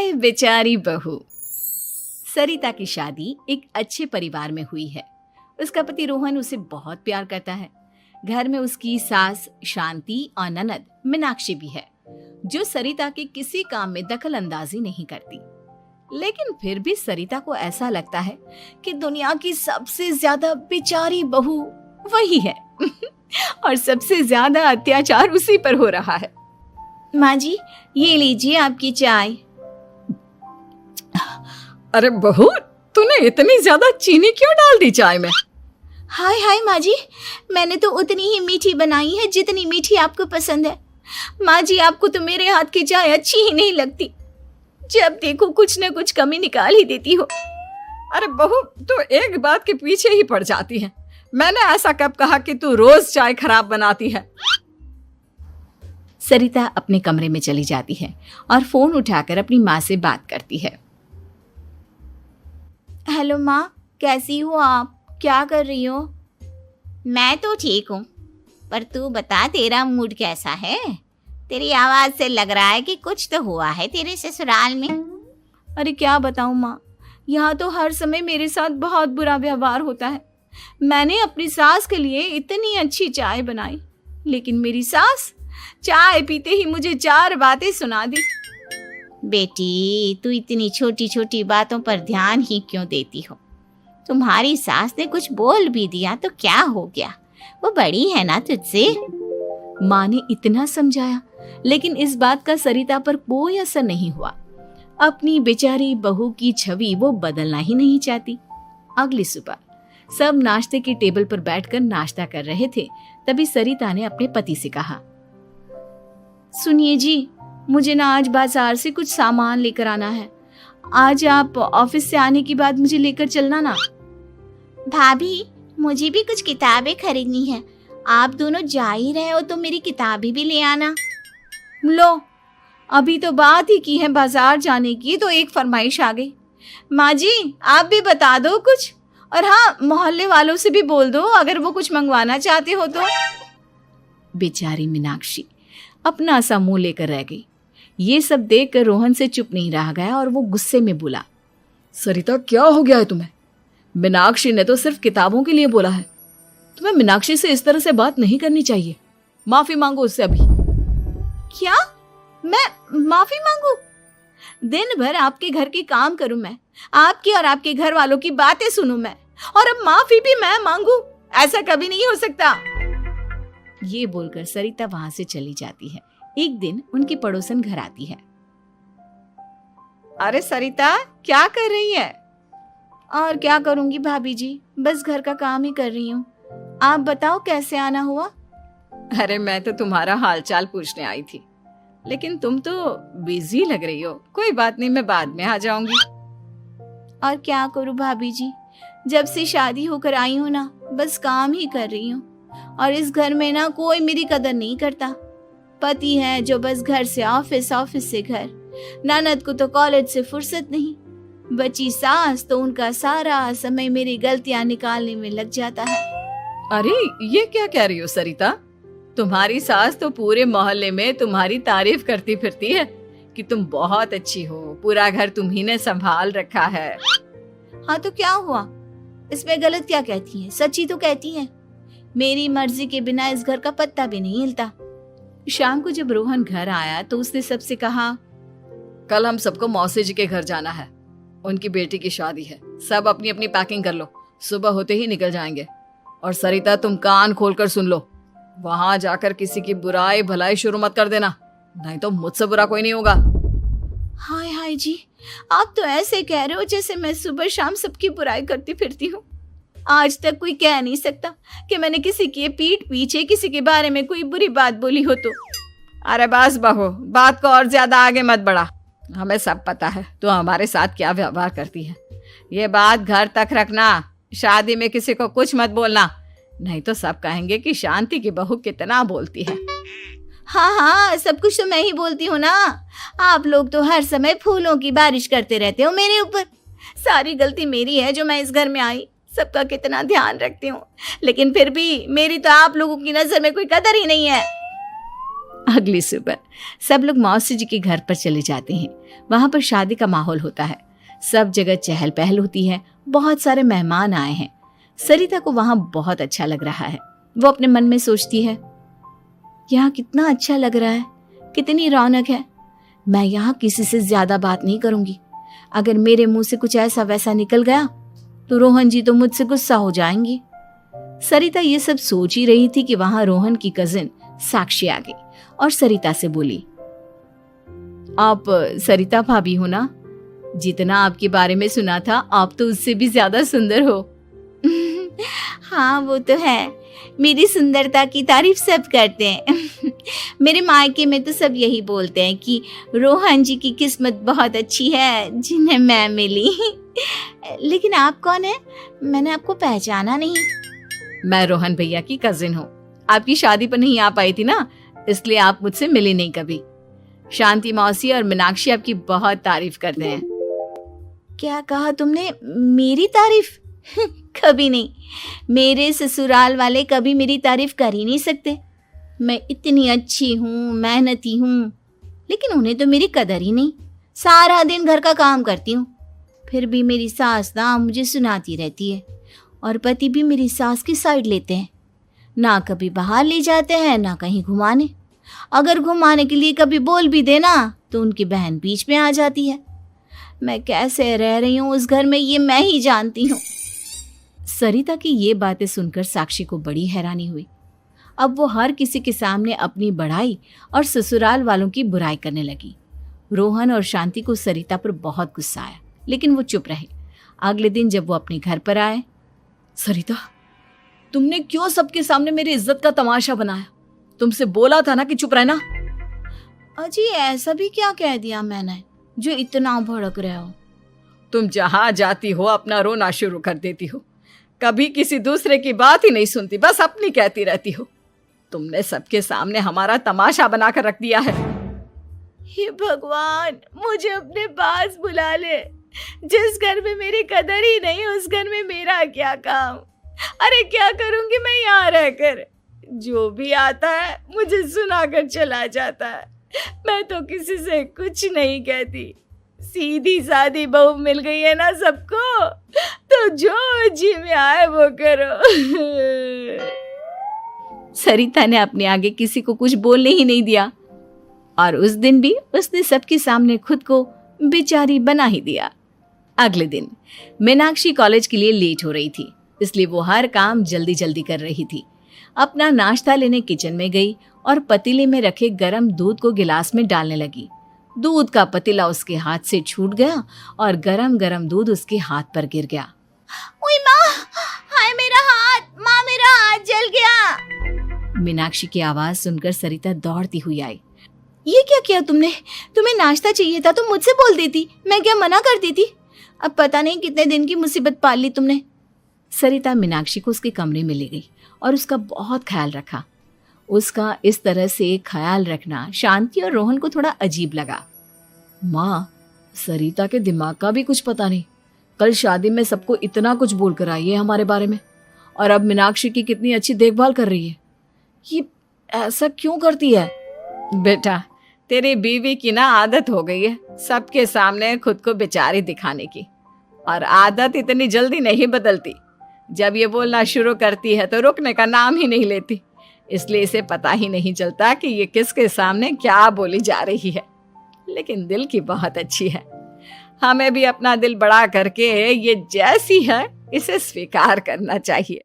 हाय बेचारी बहू। सरिता की शादी एक अच्छे परिवार में हुई है। उसका पति रोहन उसे बहुत प्यार करता है। घर में उसकी सास शांति और ननद मीनाक्षी भी है, जो सरिता के किसी काम में दखल अंदाजी नहीं करती। लेकिन फिर भी सरिता को ऐसा लगता है कि दुनिया की सबसे ज्यादा बेचारी बहू वही है और सबसे ज्यादा अत्याचार उसी पर हो रहा है। माँ जी, ये लीजिए आपकी चाय। अरे बहू, तूने इतनी ज्यादा चीनी क्यों डाल दी चाय में? हाय हाय माँ जी, मैंने तो उतनी ही मीठी बनाई है जितनी मीठी आपको पसंद है। माँ जी, आपको तो मेरे हाथ की चाय अच्छी ही नहीं लगती। जब देखो कुछ न कुछ कमी निकाल ही देती हो। अरे बहू, तू एक बात के पीछे ही पड़ जाती है। मैंने ऐसा कब कहा कि तू रोज चाय खराब बनाती है? सरिता अपने कमरे में चली जाती है और फोन उठाकर अपनी माँ से बात करती है। हेलो माँ, कैसी हो आप? क्या कर रही हो? मैं तो ठीक हूँ, पर तू बता, तेरा मूड कैसा है? तेरी आवाज से लग रहा है कि कुछ तो हुआ है तेरे ससुराल में। अरे क्या बताऊँ माँ, यहाँ तो हर समय मेरे साथ बहुत बुरा व्यवहार होता है। मैंने अपनी सास के लिए इतनी अच्छी चाय बनाई, लेकिन मेरी सास चाय पीते ही मुझे 4 बातें सुना दी। बेटी, तू इतनी छोटी छोटी बातों पर ध्यान ही क्यों देती हो? तुम्हारी सास ने कुछ बोल भी दिया तो क्या हो गया, वो बड़ी है ना तुझसे। माँ ने इतना समझाया, लेकिन इस बात का सरिता पर कोई असर नहीं हुआ। अपनी बेचारी बहू की छवि वो बदलना ही नहीं चाहती। अगली सुबह सब नाश्ते के टेबल पर बैठकर नाश्ता कर रहे थे, तभी सरिता ने अपने पति से कहा, सुनिए जी, मुझे ना आज बाजार से कुछ सामान लेकर आना है। आज आप ऑफिस से आने के बाद मुझे लेकर चलना ना। भाभी, मुझे भी कुछ किताबें खरीदनी है। आप दोनों जा ही रहे हो तो मेरी किताबें भी ले आना। लो, अभी तो बात ही की है बाजार जाने की, तो एक फरमाइश आ गई। माँ जी, आप भी बता दो कुछ, और हाँ, मोहल्ले वालों से भी बोल दो अगर वो कुछ मंगवाना चाहते हो तो। बेचारी मीनाक्षी अपना सा मुंह लेकर रह गई। ये सब देखकर रोहन से चुप नहीं रह गया और वो गुस्से में बोला, सरिता, क्या हो गया है तुम्हें? मीनाक्षी ने तो सिर्फ किताबों के लिए बोला है। तुम्हें मीनाक्षी से इस तरह से बात नहीं करनी चाहिए। माफी मांगो उससे अभी। क्या? मैं माफी मांगू? दिन भर आपके घर के काम करूं मैं, आपकी और आपके घर वालों की बातें सुनूं मैं, और अब माफी भी मैं मांगू? ऐसा कभी नहीं हो सकता। ये बोलकर सरिता वहां से चली जाती है। एक दिन उनकी पड़ोसन घर आती है। अरे सरिता, क्या कर रही है? और क्या करूंगी भाभी जी, बस घर का काम ही कर रही हूँ। आप बताओ कैसे आना हुआ? अरे मैं तो तुम्हारा हालचाल पूछने आई थी, लेकिन तुम तो बिजी लग रही हो। कोई बात नहीं, मैं बाद में आ जाऊंगी। और क्या करूं भाभी जी, जब से शादी होकर आई हूँ ना, बस काम ही कर रही हूँ। और इस घर में ना कोई मेरी कदर नहीं करता। पति है जो बस घर से ऑफिस, ऑफिस से घर। ननद को तो कॉलेज से फुर्सत नहीं। बची सास तो उनका सारा समय मेरी गलतियां निकालने में लग जाता है। अरे ये क्या कह रही हो सरिता? तुम्हारी सास तो पूरे मोहल्ले में तुम्हारी तारीफ करती फिरती है कि तुम बहुत अच्छी हो, पूरा घर तुम्ही ने संभाल रखा है। हाँ तो क्या हुआ, इसमें गलत क्या कहती है? सच्ची तो कहती है। मेरी मर्जी के बिना इस घर का पत्ता भी नहीं हिलता। शाम को जब रोहन घर आया तो उसने सबसे कहा, कल हम सबको मौसी जी के घर जाना है, उनकी बेटी की शादी है। सब अपनी अपनी पैकिंग कर लो, सुबह होते ही निकल जाएंगे। और सरिता, तुम कान खोलकर सुन लो, वहां जाकर किसी की बुराई भलाई शुरू मत कर देना, नहीं तो मुझसे बुरा कोई नहीं होगा। हाय हाय जी, आप तो ऐसे कह रहे हो जैसे मैं सुबह शाम सबकी बुराई करती फिरती हूँ। आज तक कोई कह नहीं सकता कि मैंने किसी की पीठ पीछे किसी के बारे में कोई बुरी बात बोली हो तो। अरे बस बहू, बात को और ज्यादा आगे मत बढ़ा। हमें सब पता है तो हमारे साथ क्या व्यवहार करती है। ये बात घर तक रखना, शादी में किसी को कुछ मत बोलना, नहीं तो सब कहेंगे कि शांति की बहू कितना बोलती है। हाँ हाँ, सब कुछ तो मैं ही बोलती हूँ ना। आप लोग तो हर समय फूलों की बारिश करते रहते हो मेरे ऊपर। सारी गलती मेरी है जो मैं इस घर में आई। सबका कितना ध्यान रखती हूँ, लेकिन फिर भी मेरी तो आप लोगों की नजर में कोई कदर ही नहीं है। अगली सुबह सब लोग मौसी जी के घर पर चले जाते हैं। वहां पर शादी का माहौल होता है, सब जगह चहल पहल होती है, बहुत सारे मेहमान आए हैं। सरिता को वहां बहुत अच्छा लग रहा है। वो अपने मन में सोचती है, यहाँ कितना अच्छा लग रहा है, कितनी रौनक है। मैं यहाँ किसी से ज्यादा बात नहीं करूंगी। अगर मेरे मुंह से कुछ ऐसा वैसा निकल गया तो रोहन जी तो मुझसे गुस्सा हो जाएंगी। सरिता ये सब सोच ही रही थी कि वहां रोहन की कजिन साक्षी आ गई और सरिता से बोली, आप सरिता भाभी हो ना? जितना आपके बारे में सुना था, आप तो उससे भी ज्यादा सुंदर हो। हाँ वो तो है, मेरी सुंदरता की तारीफ सब करते हैं। मेरे मायके में तो सब यही बोलते हैं कि रोहन जी की किस्मत बहुत अच्छी है जिन्हें मैं मिली। लेकिन आप कौन है? मैंने आपको पहचाना नहीं। मैं रोहन भैया की कजिन हूँ। आपकी शादी पर नहीं आ पाई थी ना, इसलिए आप मुझसे मिली नहीं कभी। शांति मौसी और मीनाक्षी आपकी बहुत तारीफ करते हैं। क्या कहा तुमने? मेरी तारीफ? कभी नहीं। मेरे ससुराल वाले कभी मेरी तारीफ कर ही नहीं सकते। मैं इतनी अच्छी हूँ, मेहनती हूँ, लेकिन उन्हें तो मेरी कदर ही नहीं। सारा दिन घर का काम करती हूँ, फिर भी मेरी सास ना मुझे सुनाती रहती है, और पति भी मेरी सास की साइड लेते हैं। ना कभी बाहर ले जाते हैं, ना कहीं घुमाने। अगर घुमाने के लिए कभी बोल भी देना तो उनकी बहन बीच में आ जाती है। मैं कैसे रह रही हूँ उस घर में, ये मैं ही जानती हूँ। सरिता की ये बातें सुनकर साक्षी को बड़ी हैरानी हुई। अब वो हर किसी के सामने अपनी बढ़ाई और ससुराल वालों की बुराई करने लगी। रोहन और शांति को सरिता पर बहुत गुस्सा आया, लेकिन वो चुप रहे। अगले दिन जब वो अपने घर पर आए, सरिता, तुमने क्यों सबके सामने मेरी इज्जत का तमाशा बनाया? तुमसे बोला था ना कि चुप रहना। अजी ऐसा भी क्या कह दिया मैंने जो इतना भड़क रहे हो? तुम जहां जाती हो अपना रोना शुरू कर देती हो, कभी किसी दूसरे की बात ही नहीं सुनती, बस अपनी कहती रहती हो। तुमने सबके सामने हमारा तमाशा बनाकर रख दिया है। हे भगवान, मुझे अपने पास बुला ले। जिस घर में मेरी कदर ही नहीं, उस घर में मेरा क्या काम? अरे क्या करूंगी मैं यहाँ रहकर? जो भी आता है मुझे सुनाकर चला जाता है। मैं तो किसी से कुछ नहीं कहती। सीधी सादी बहू मिल गई है ना सबको, तो जो जी में आए वो करो। सरिता ने अपने आगे किसी को कुछ बोलने ही नहीं दिया, और उस दिन भी उसने सबके सामने खुद को बेचारी बना ही दिया। अगले दिन मीनाक्षी कॉलेज के लिए लेट हो रही थी, इसलिए वो हर काम जल्दी जल्दी कर रही थी। अपना नाश्ता लेने किचन में गई और पतीले में रखे गरम दूध को गिलास में डालने लगी। दूध का पतीला उसके हाथ से छूट गया और गरम गरम दूध उसके हाथ पर गिर गया। ओए माँ, हाय मेरा हाथ, माँ मेरा हाथ जल गया। मीनाक्षी की आवाज सुनकर सरिता दौड़ती हुई आई। ये क्या किया तुमने? तुम्हें नाश्ता चाहिए था तो मुझसे बोल देती, मैं क्या मना करती थी? अब पता नहीं कितने दिन की मुसीबत पाल ली तुमने। सरिता मीनाक्षी को उसके कमरे में ले गई और उसका बहुत ख्याल रखा। उसका इस तरह से ख्याल रखना शांति और रोहन को थोड़ा अजीब लगा। माँ, सरिता के दिमाग का भी कुछ पता नहीं। कल शादी में सबको इतना कुछ बोल कर आई है हमारे बारे में, और अब मीनाक्षी की कितनी अच्छी देखभाल कर रही है। ये ऐसा क्यों करती है? बेटा, तेरी बीवी की ना आदत हो गई है सबके सामने खुद को बेचारी दिखाने की, और आदत इतनी जल्दी नहीं बदलती। जब ये बोलना शुरू करती है तो रुकने का नाम ही नहीं लेती, इसलिए इसे पता ही नहीं चलता कि ये किसके सामने क्या बोली जा रही है। लेकिन दिल की बहुत अच्छी है। हमें भी अपना दिल बड़ा करके ये जैसी है इसे स्वीकार करना चाहिए।